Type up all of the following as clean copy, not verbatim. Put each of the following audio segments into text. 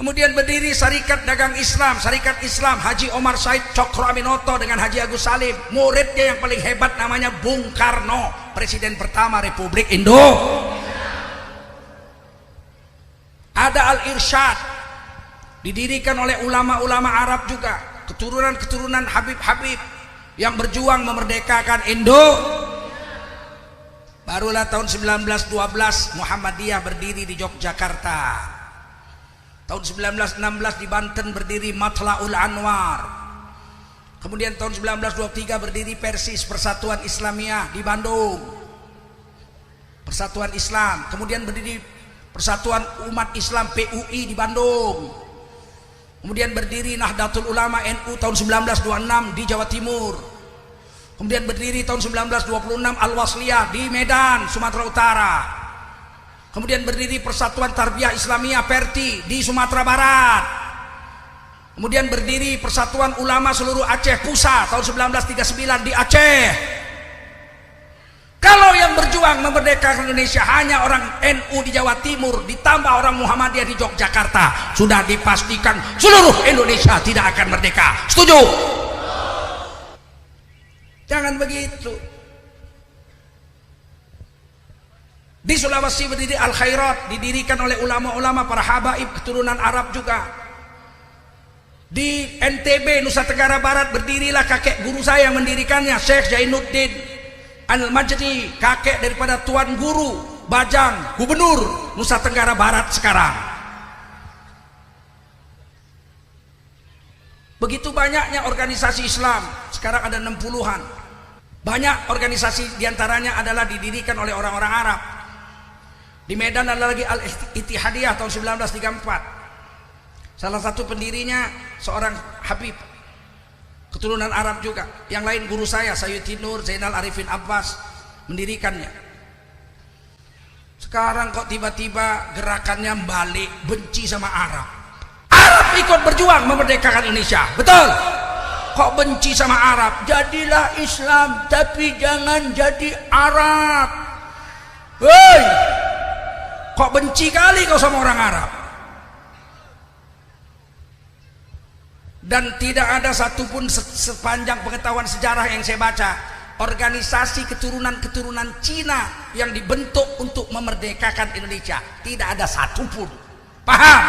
Kemudian berdiri Syarikat Dagang Islam, Syarikat Islam Haji Omar Said Cokro Aminoto dengan Haji Agus Salim. Muridnya yang paling hebat namanya Bung Karno, presiden pertama Republik Indonesia. Ada Al-Irsyad, didirikan oleh ulama-ulama Arab juga, keturunan-keturunan Habib-Habib yang berjuang memerdekakan Barulah tahun 1912 Muhammadiyah berdiri di Yogyakarta. Tahun 1916 di Banten berdiri Matlaul Anwar. Kemudian tahun 1923 berdiri Persis, Persatuan Islamiyah di Bandung, Persatuan Islam. Kemudian berdiri Persatuan Umat Islam PUI di Bandung. Kemudian berdiri Nahdlatul Ulama NU tahun 1926 di Jawa Timur. Kemudian berdiri tahun 1926 Al-Wasliyah di Medan, Sumatera Utara. Kemudian berdiri Persatuan Tarbiyah Islamiyah Perti di Sumatera Barat. Kemudian berdiri Persatuan Ulama Seluruh Aceh Pusat tahun 1939 di Aceh. Kalau yang berjuang memerdekakan Indonesia hanya orang NU di Jawa Timur ditambah orang Muhammadiyah di Yogyakarta, sudah dipastikan seluruh Indonesia tidak akan merdeka. Setuju? Jangan begitu. Di Sulawesi berdiri Al-Khairat, didirikan oleh ulama-ulama para habaib keturunan Arab juga. Di NTB Nusa Tenggara Barat berdirilah kakek guru saya yang mendirikannya, Syekh Zainuddin Al-Majdi, kakek daripada Tuan Guru Bajang, Gubernur Nusa Tenggara Barat sekarang. Begitu banyaknya organisasi Islam, sekarang ada 60-an. Banyak organisasi diantaranya adalah didirikan oleh orang-orang Arab. Di Medan ada lagi Al-Ittihadiyah tahun 1934. Salah satu pendirinya seorang Habib keturunan Arab juga. Yang lain guru saya Sayyidi Nur Zainal Arifin Abbas mendirikannya. Sekarang kok tiba-tiba gerakannya balik, benci sama Arab. Arab ikut berjuang memerdekakan Indonesia, betul? Kok benci sama Arab? Jadilah Islam tapi jangan jadi Arab. Hei, kok benci kali kau sama orang Arab? Dan tidak ada satupun sepanjang pengetahuan sejarah yang saya baca organisasi keturunan-keturunan Cina yang dibentuk untuk memerdekakan Indonesia. Tidak ada satupun. Paham?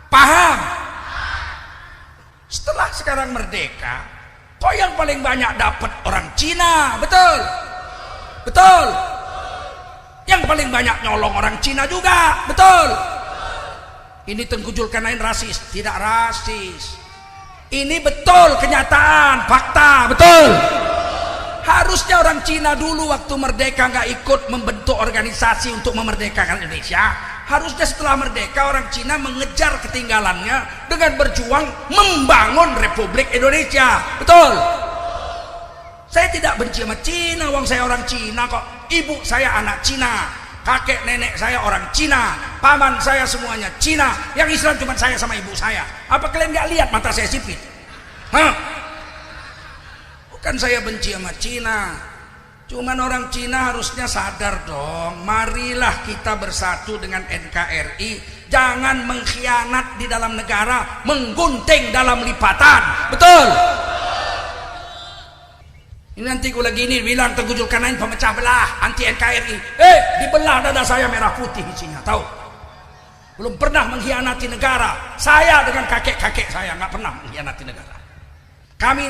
Paham? Setelah sekarang merdeka, kok yang paling banyak dapat orang Cina? Betul? Betul? Yang paling banyak nyolong orang Cina juga, betul? Ini Tengku Zulkarnain rasis? Tidak rasis. Ini betul kenyataan, fakta, betul? Harusnya orang Cina dulu waktu merdeka nggak ikut membentuk organisasi untuk memerdekakan Indonesia. Harusnya setelah merdeka orang Cina mengejar ketinggalannya dengan berjuang membangun Republik Indonesia, betul? Saya tidak benci sama Cina, wong saya orang Cina kok. Ibu saya anak Cina, kakek nenek saya orang Cina, paman saya semuanya Cina. Yang Islam cuma saya sama ibu saya. Apa kalian nggak lihat mata saya sipit? Hah? Bukan saya benci sama Cina, cuman orang Cina harusnya sadar dong. Marilah kita bersatu dengan NKRI. Jangan mengkhianat di dalam negara, menggunting dalam lipatan, betul? Ini nanti kalau lagi ini bilang Tengku Zulkarnain pemecah belah, anti NKRI. Dibelah dada saya merah putih isinya, tahu? Belum pernah mengkhianati negara. Saya dengan kakek-kakek saya nggak pernah mengkhianati negara.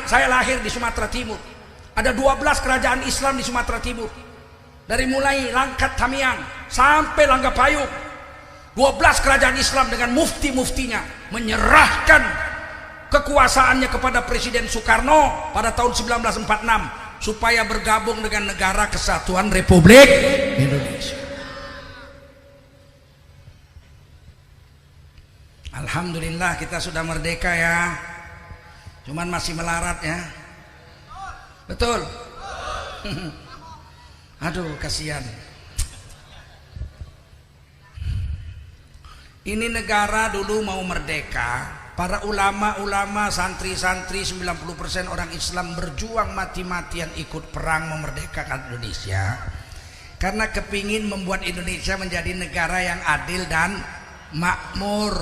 Saya lahir di Sumatera Timur. Ada 12 kerajaan Islam di Sumatera Timur. Dari mulai Langkat Tamiang sampai Langgapayung. 12 kerajaan Islam dengan mufti-muftinya menyerahkan kekuasaannya kepada Presiden Soekarno pada tahun 1946 supaya bergabung dengan Negara Kesatuan Republik Indonesia. Alhamdulillah kita sudah merdeka ya. Cuman masih melarat ya. Betul? Aduh kasihan. Ini negara dulu mau merdeka. Para ulama-ulama, santri-santri 90% orang Islam berjuang mati-matian ikut perang memerdekakan Indonesia karena kepingin membuat Indonesia menjadi negara yang adil dan makmur,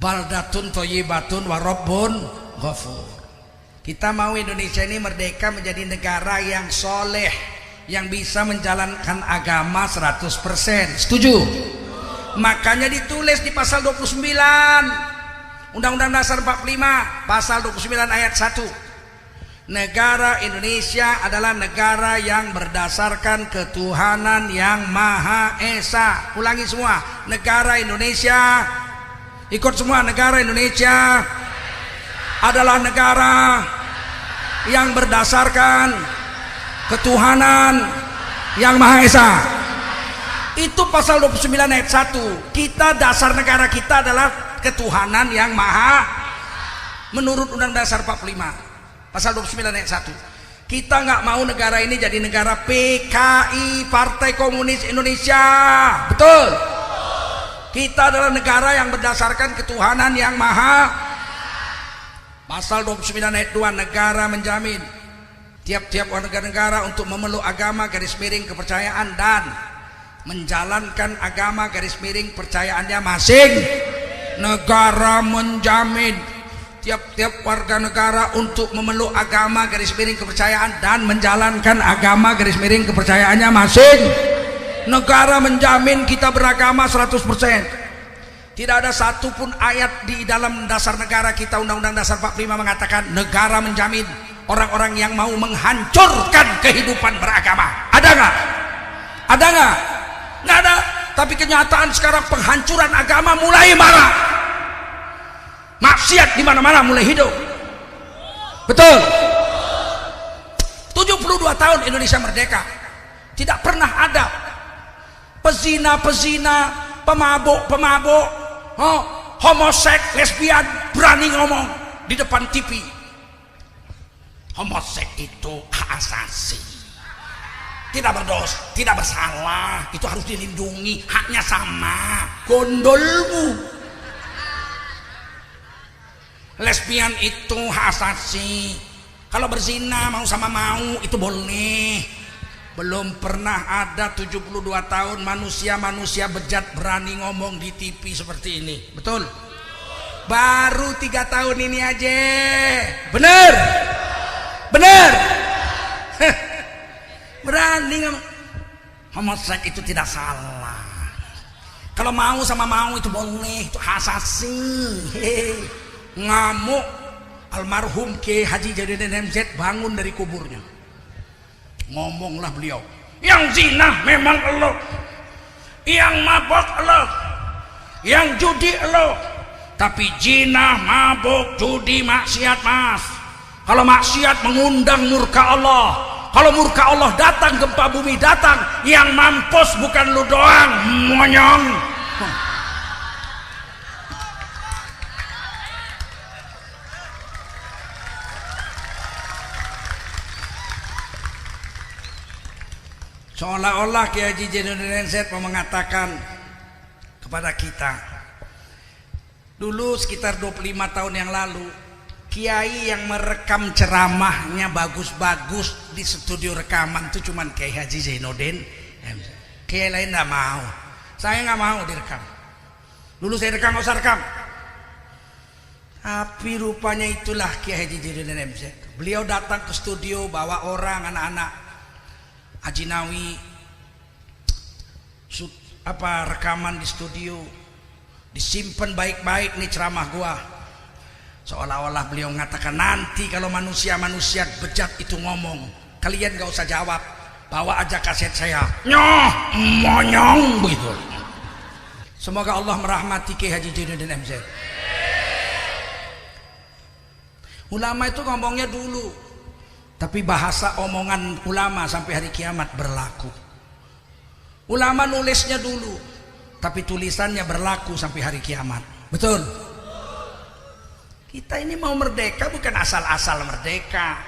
baldatun thayyibatun wa rabbun ghafur. Kita mau Indonesia ini merdeka menjadi negara yang soleh, yang bisa menjalankan agama 100%. Setuju? Makanya ditulis di pasal 29 Undang-Undang Dasar 45 pasal 29 ayat 1, negara Indonesia adalah negara yang berdasarkan ketuhanan yang Maha Esa. Ulangi semua, negara Indonesia, ikut semua, negara Indonesia adalah negara yang berdasarkan ketuhanan yang Maha Esa. Itu pasal 29 ayat 1. Kita, dasar negara kita adalah ketuhanan yang Maha, menurut Undang Dasar 45 pasal 29 ayat 1. Kita nggak mau negara ini jadi negara PKI, Partai Komunis Indonesia. Betul? Kita adalah negara yang berdasarkan ketuhanan yang Maha. Pasal 29 ayat 2, negara menjamin tiap-tiap warga negara untuk memeluk agama garis miring kepercayaan dan menjalankan agama garis miring percayaannya masing. Negara menjamin tiap-tiap warga negara untuk memeluk agama garis miring kepercayaan dan menjalankan agama garis miring kepercayaannya masing. Negara menjamin kita beragama 100%. Tidak ada satupun ayat di dalam dasar negara kita, Undang-Undang Dasar 45, mengatakan negara menjamin orang-orang yang mau menghancurkan kehidupan beragama. Ada nggak? Ada nggak? Nggak ada. Tapi kenyataan sekarang penghancuran agama mulai marak. Maksiat di mana-mana mulai hidup. Betul? 72 tahun Indonesia merdeka, tidak pernah ada pezina-pezina, pemabuk-pemabuk, homoseks, lesbian berani ngomong di depan TV. Homoseks itu hak asasi, tidak berdosa, tidak bersalah, itu harus dilindungi, haknya sama. Gondolmu. Lesbian itu hak asasi, kalau berzina mau sama mau itu boleh. Belum pernah ada 72 tahun manusia-manusia bejat berani ngomong di TV seperti ini. Betul? Baru 3 tahun ini aja. Bener? Bener? Berani ngomong. Homoseks itu tidak salah. Kalau mau sama mau itu boleh, itu hak asasi. Ngamuk almarhum Kiai Haji Jainuddin MZ bangun dari kuburnya. Ngomonglah beliau, yang zina memang elo, yang mabok elo, yang judi elo, tapi zina, mabok, judi, maksiat mas. Kalau maksiat mengundang murka Allah, kalau murka Allah datang, gempa bumi datang, yang mampus bukan lu doang, monyong. Seolah-olah Kiai Haji Jainuddin MZ mau mengatakan kepada kita, dulu sekitar 25 tahun yang lalu, kiai yang merekam ceramahnya bagus-bagus di studio rekaman itu cuman Kiai Haji Jainuddin MZ. Kiai lain nggak mau. Saya nggak mau direkam. Dulu saya rekam, nggak usah rekam. Tapi rupanya itulah Kiai Haji Jainuddin MZ. Beliau datang ke studio bawa orang, anak-anak Haji Nawi, rekaman di studio, disimpan baik-baik nih ceramah gua. Seolah-olah beliau mengatakan, nanti kalau manusia-manusia bejat itu ngomong, kalian gak usah jawab, bawa aja kaset saya. Nyoh, monyong begitu. Semoga Allah merahmati Kiai Haji Jainuddin MZ. Ulama itu ngomongnya dulu, tapi bahasa omongan ulama sampai hari kiamat berlaku. Ulama nulisnya dulu, tapi tulisannya berlaku sampai hari kiamat. Betul? Kita ini mau merdeka bukan asal-asal merdeka.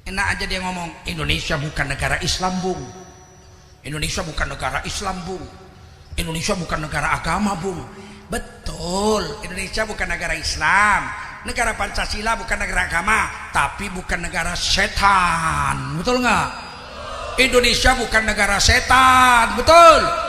Enak aja dia ngomong, Indonesia bukan negara Islam, Bung. Indonesia bukan negara Islam, Bung. Indonesia bukan negara agama, Bung. Betul, Indonesia bukan negara Islam. Negara Pancasila bukan negara agama, tapi bukan negara setan. Betul nggak? Indonesia bukan negara setan. Betul?